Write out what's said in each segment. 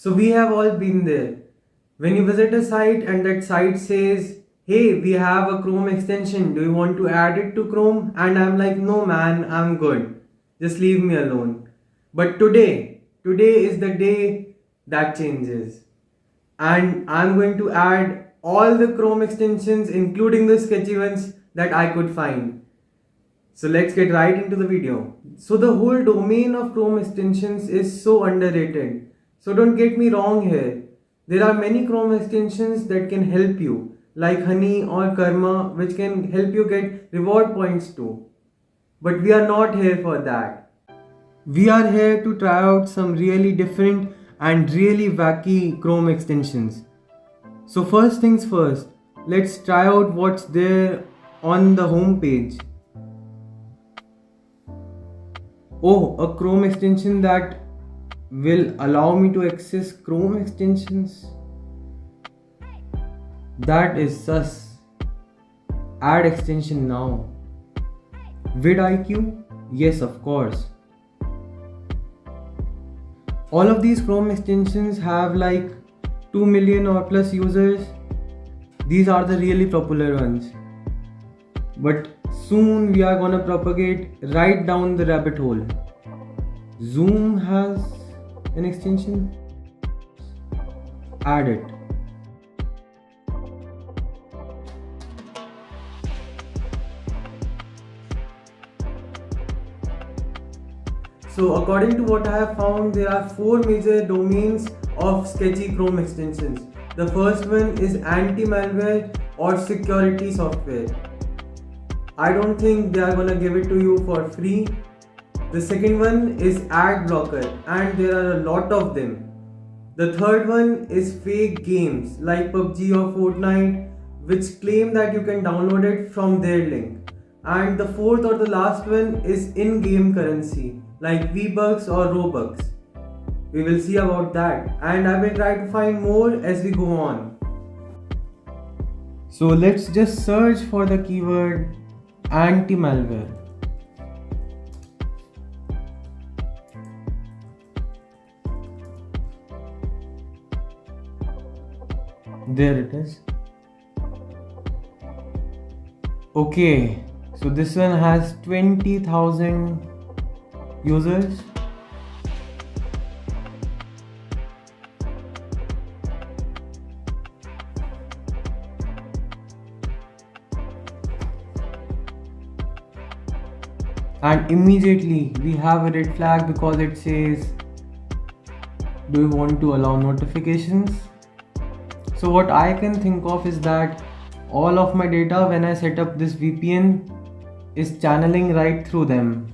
So we have all been there. When you visit a site and that site says, hey, we have a Chrome extension, do you want to add it to Chrome? And I'm like, no man, I'm good. Just leave me alone. But today is the day that changes. And I'm going to add all the Chrome extensions, including the sketchy ones that I could find. So let's get right into the video. So the whole domain of Chrome extensions is so underrated. So don't get me wrong here. There are many Chrome extensions that can help you, like Honey or Karma, which can help you get reward points too. But we are not here for that. We are here to try out some really different and really wacky Chrome extensions. So first things first, let's try out what's there on the home page. Oh, a Chrome extension that will allow me to access Chrome extensions. That is sus. Add extension now. vidIQ? Yes, of course. All of these Chrome extensions have like 2 million or plus users. These are the really popular ones. But soon we are gonna propagate right down the rabbit hole. Zoom has an extension. Add it. So according to what I have found, there are 4 major domains of sketchy Chrome extensions. The first one is anti-malware or security software. I don't think they are gonna give it to you for free. The second one is ad blocker, and there are a lot of them. The third one is fake games like PUBG or Fortnite, which claim that you can download it from their link. And the fourth or the last one is in-game currency like V-Bucks or Robux. We will see about that, and I will try to find more as we go on. So let's just search for the keyword anti-malware. There it is. Okay, so this one has 20,000 users. And immediately we have a red flag because it says, do you want to allow notifications? So what I can think of is that all of my data when I set up this VPN is channeling right through them.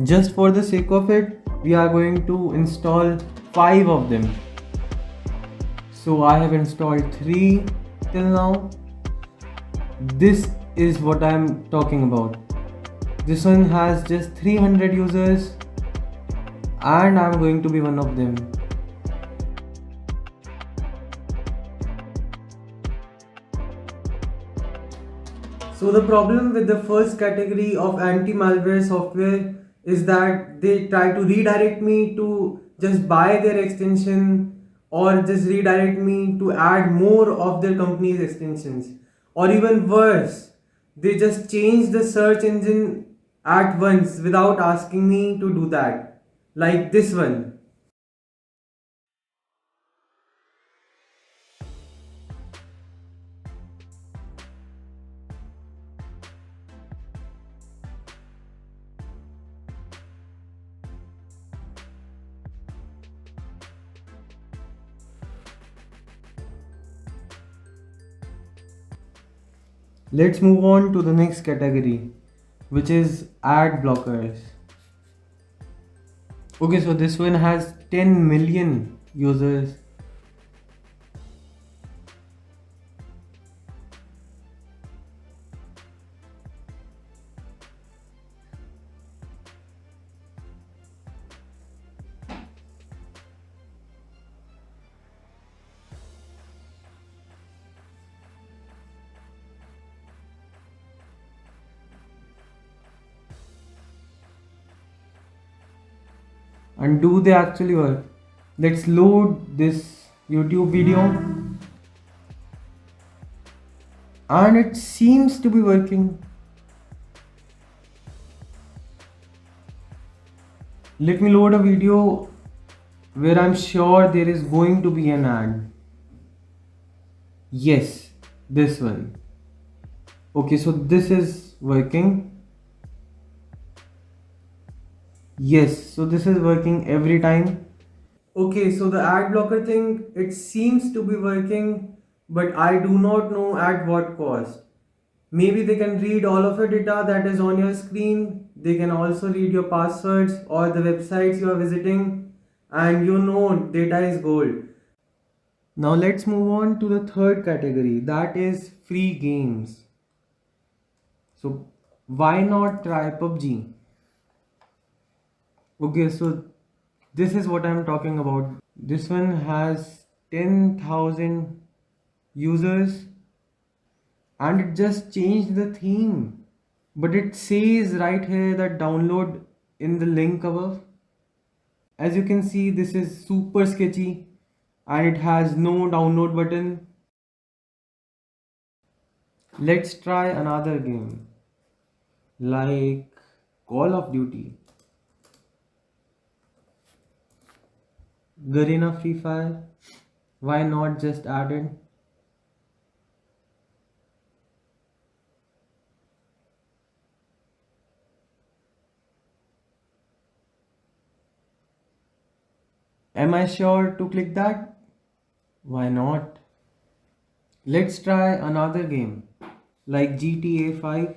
Just for the sake of it, we are going to install 5 of them. So I have installed 3 till now. This is what I am talking about. This one has just 300 users and I am going to be one of them. So the problem with the first category of anti-malware software is that they try to redirect me to just buy their extension or just redirect me to add more of their company's extensions. Or even worse, they just change the search engine at once without asking me to do that. Like this one. Let's move on to the next category, which is ad blockers. Okay, so this one has 10 million users. And do they actually work? Let's load this YouTube video, and it seems to be working. Let me load a video where I'm sure there is going to be an ad. Yes, this one. Okay, so this is working. Yes, so this is working every time. Okay, so the ad blocker thing, it seems to be working, but I do not know at what cost. Maybe they can read all of your data that is on your screen. They can also read your passwords or the websites you are visiting, and you know data is gold. Now let's move on to the third category, that is free games. So why not try PUBG? Okay, so this is what I'm talking about. This one has 10,000 users, and it just changed the theme. But it says right here that download in the link above. As you can see, this is super sketchy and it has no download button. Let's try another game like Call of Duty, Garena Free Fire. Why not just add it? Am I sure to click that? Why not? Let's try another game like GTA 5.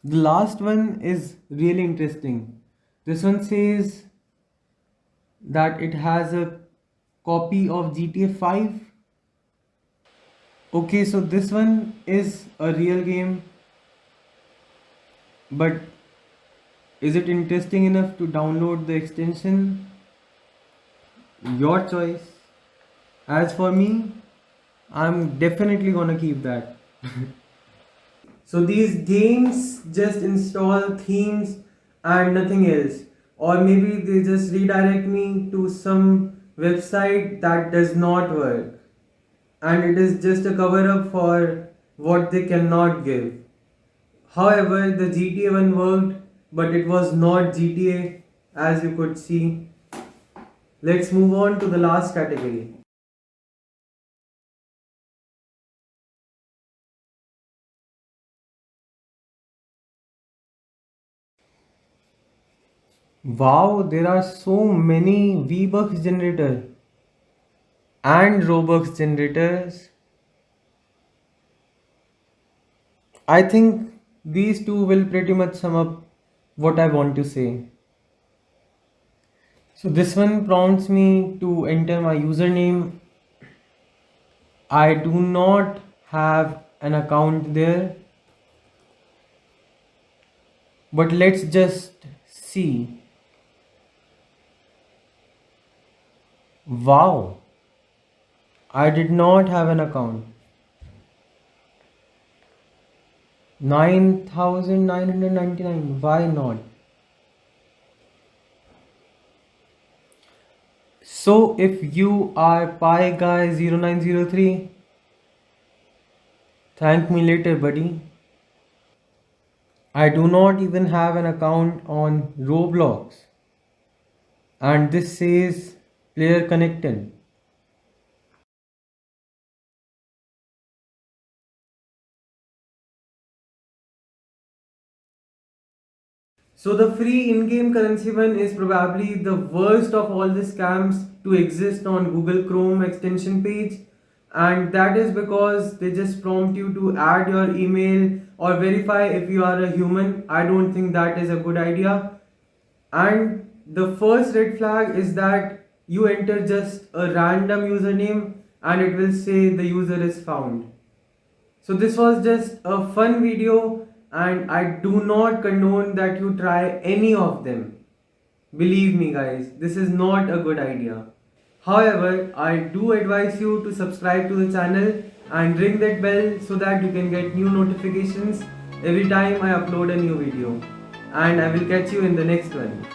The last one is really interesting. This one says that it has a copy of GTA 5. Okay, so this one is a real game, but is it interesting enough to download the extension? Your choice. As for me, I'm definitely gonna keep that. So these games just install themes and nothing else. Or maybe they just redirect me to some website that does not work. And it is just a cover up for what they cannot give. However, the GTA one worked, but it was not GTA as you could see. Let's move on to the last category. Wow, there are so many V-Bucks generator and Robux generators. I think these two will pretty much sum up what I want to say. So this one prompts me to enter my username. I do not have an account there, but let's just see. Wow, I did not have an account. 9,999. Why not? So if you are Pi Guy 0903, thank me later, buddy. I do not even have an account on Roblox, and this says player connected. So the free in-game currency one is probably the worst of all the scams to exist on Google Chrome extension page, and that is because they just prompt you to add your email or verify if you are a human. I don't think that is a good idea. And the first red flag is that you enter just a random username and it will say the user is found. So this was just a fun video and I do not condone that you try any of them. Believe me guys, this is not a good idea. However, I do advise you to subscribe to the channel and ring that bell so that you can get new notifications every time I upload a new video. And I will catch you in the next one.